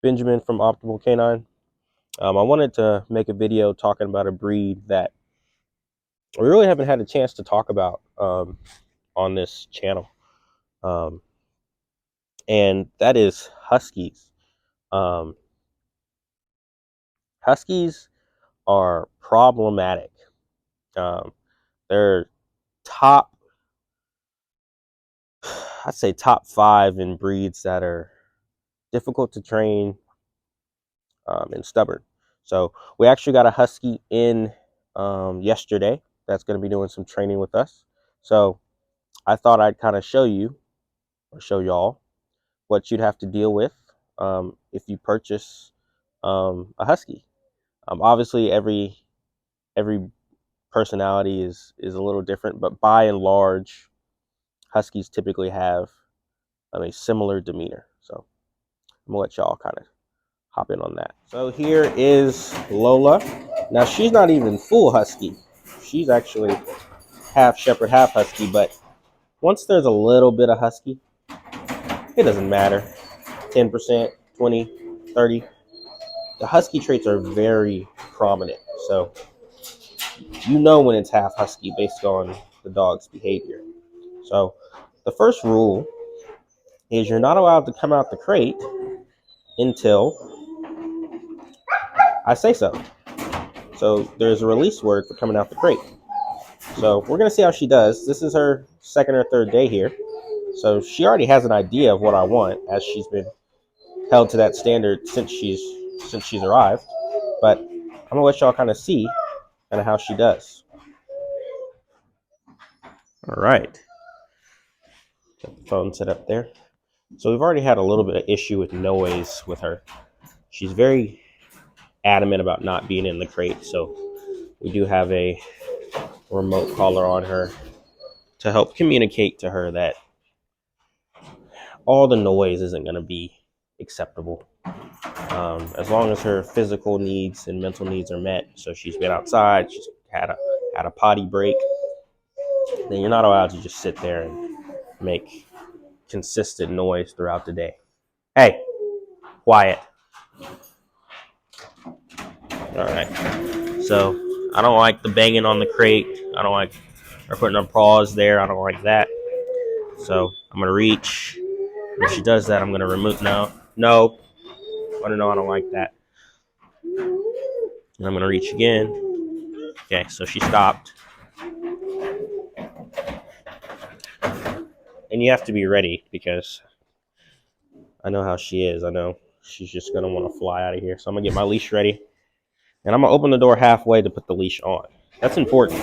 Benjamin from Optimal Canine. I wanted to make a video talking about a breed that we really haven't had a chance to talk about on this channel, um, and that is Huskies. Um, Huskies are problematic. They're top, I'd say top 5 in breeds that are difficult to train and stubborn. So we actually got a Husky in yesterday that's going to be doing some training with us. So I thought I'd kind of show you or show y'all what you'd have to deal with if you purchase a Husky. Obviously, every personality is a little different, but by and large, Huskies typically have a similar demeanor. So I'm gonna let y'all kind of hop in on that. So here is Lola. Now she's not even full Husky. She's actually half Shepherd, half Husky, but once there's a little bit of Husky, it doesn't matter. 10%, 20, 30. The Husky traits are very prominent. So you know when it's half Husky based on the dog's behavior. So the first rule is you're not allowed to come out the crate until I say so. So there's a release word for coming out the crate. So we're going to see how she does. This is her second or third day here. So she already has an idea of what I want, as she's been held to that standard since she's arrived. But I'm going to let y'all kind of see kind of how she does. All right. Got the phone set up there. So we've already had a little bit of issue with noise with her. She's very adamant about not being in the crate. So we do have a remote collar on her to help communicate to her that all the noise isn't going to be acceptable. As long as her physical needs and mental needs are met. So she's been outside, she's had a potty break, then you're not allowed to just sit there and make consistent noise throughout the day. Hey, quiet. All right. So I don't like the banging on the crate. I don't like her putting her paws there. I don't like that. So I'm gonna reach. If she does that, I'm gonna remove. No. I don't know. I don't like that. And I'm gonna reach again. Okay. So she stopped. And you have to be ready because I know how she is. I know she's just going to want to fly out of here. So I'm going to get my leash ready. And I'm going to open the door halfway to put the leash on. That's important.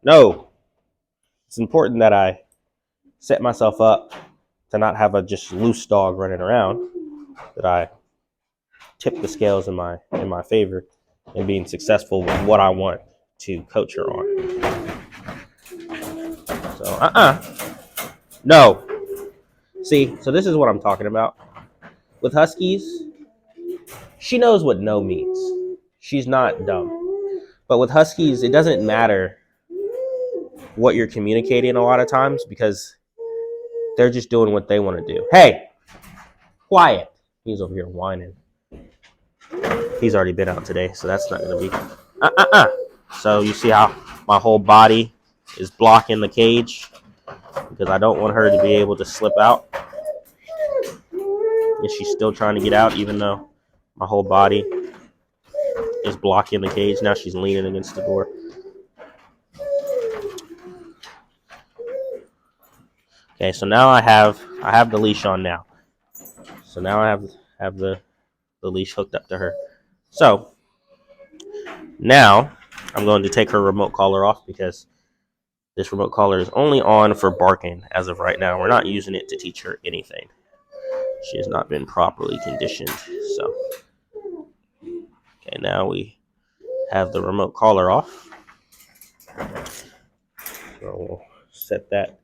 No. It's important that I set myself up to not have a just loose dog running around. That I tip the scales in my favor and being successful with what I want to coach her on. So, no. See, so this is what I'm talking about. With Huskies, she knows what no means. She's not dumb. But with Huskies, it doesn't matter what you're communicating a lot of times because they're just doing what they want to do. Hey, quiet. He's over here whining. He's already been out today, so that's not going to be. So you see how my whole body is blocking the cage because I don't want her to be able to slip out. And she's still trying to get out even though my whole body is blocking the cage. Now she's leaning against the door. Okay, so now I have the leash on now. So now I have the leash hooked up to her. So now I'm going to take her remote collar off because this remote collar is only on for barking as of right now. We're not using it to teach her anything. She has not been properly conditioned. So okay, now we have the remote collar off. So we'll set that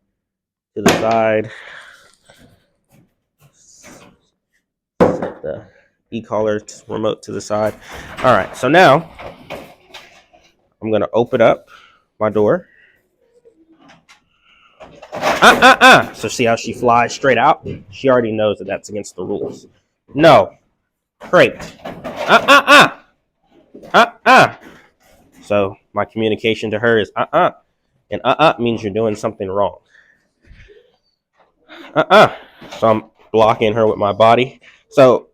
to the side. Set the e-collar remote to the side. All right, so now I'm going to open up my door. So see how she flies straight out? She already knows that that's against the rules. No. Great. So my communication to her is and means you're doing something wrong. So I'm blocking her with my body. So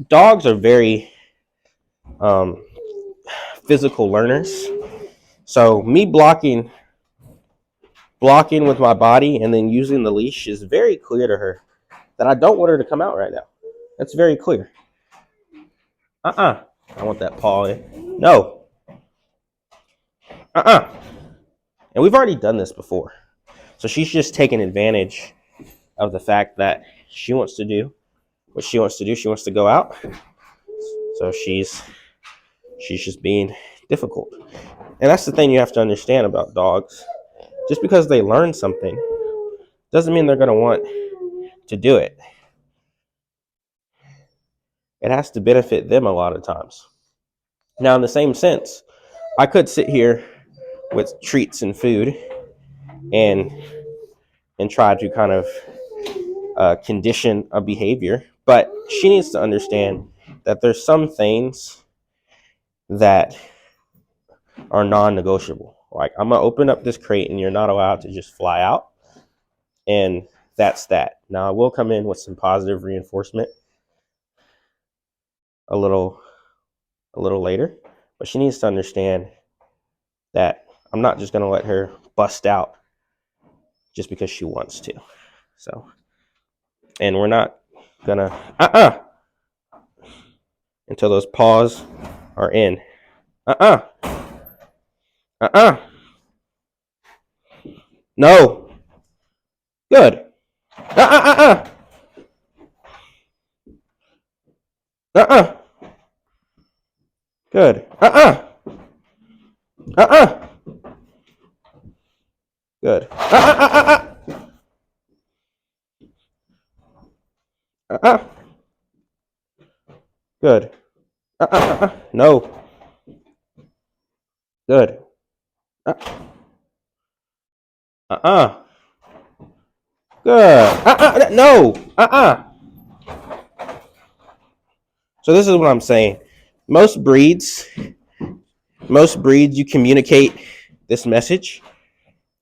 dogs are very um, physical learners. So me blocking with my body and then using the leash is very clear to her that I don't want her to come out right now. That's very clear. I want that paw in. No. And we've already done this before. So she's just taking advantage of the fact that she wants to do what she wants to do. She wants to go out. So she's just being difficult. And that's the thing you have to understand about dogs. Just because they learn something doesn't mean they're going to want to do it. It has to benefit them a lot of times. Now, in the same sense, I could sit here with treats and food and try to kind of condition a behavior, but she needs to understand that there's some things that are non-negotiable. Like, I'm gonna open up this crate and you're not allowed to just fly out, and that's that. Now I will come in with some positive reinforcement a little later, but she needs to understand that I'm not just gonna let her bust out just because she wants to. So, and we're not gonna until those paws are in. No. Good. Uh uh uh uh. Good. Good. Good. No. Good. Uh Good. No. So this is what I'm saying. Most breeds, you communicate this message,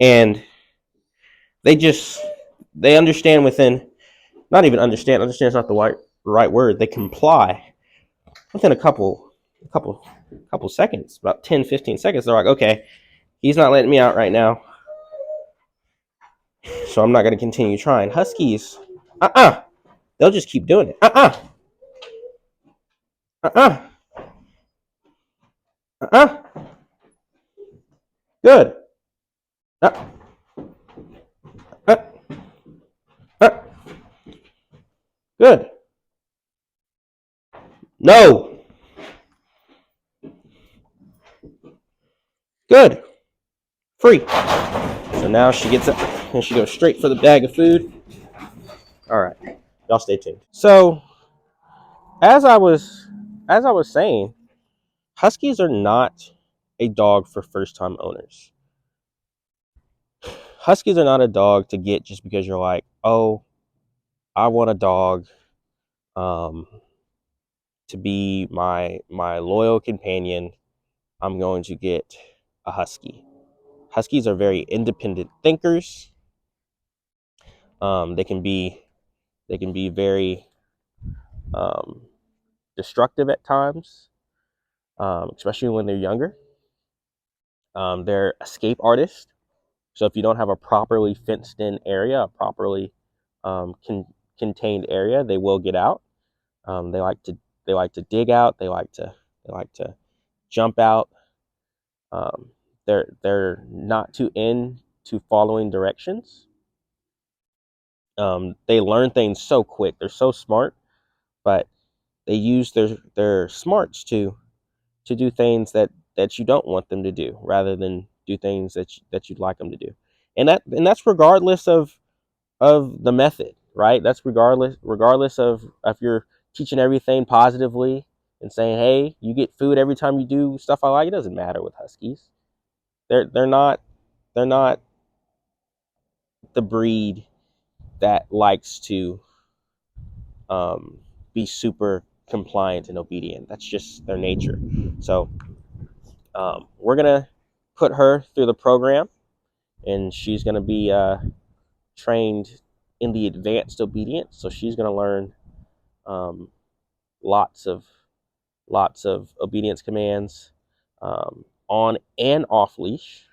and they understand within, not even understand. Understand is not the right word. They comply within a couple seconds, about 10, 15 seconds. They're like, okay, he's not letting me out right now, so I'm not going to continue trying. Huskies, they'll just keep doing it. Uh Good. Uh, uh, uh. Good. No. Good. Free. So now she gets up and she goes straight for the bag of food. All right. Y'all stay tuned. So, as I was saying, Huskies are not a dog for first-time owners. Huskies are not a dog to get just because you're like, "Oh, I want a dog to be my loyal companion. I'm going to get a Husky." Huskies are very independent thinkers. They can be very destructive at times, especially when they're younger. They're escape artists. So if you don't have a properly fenced in area, a properly contained area, they will get out. They like to dig out. They like to jump out. They're not too into following directions. They learn things so quick. They're so smart, but they use their smarts to do things that you don't want them to do, rather than do things that you'd like them to do. And that's regardless of the method, right? That's regardless of if you're teaching everything positively and saying, hey, you get food every time you do stuff I like. It doesn't matter with Huskies. They're not the breed that likes to be super compliant and obedient. That's just their nature. So we're gonna put her through the program, and she's gonna be trained in the advanced obedience. So she's gonna learn um, lots of obedience commands on and off leash,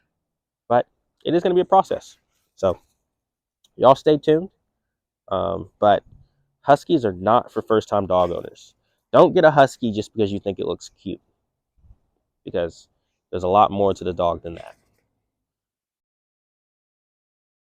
but it is going to be a process. So y'all stay tuned. But Huskies are not for first time dog owners. Don't get a Husky just because you think it looks cute, because there's a lot more to the dog than that.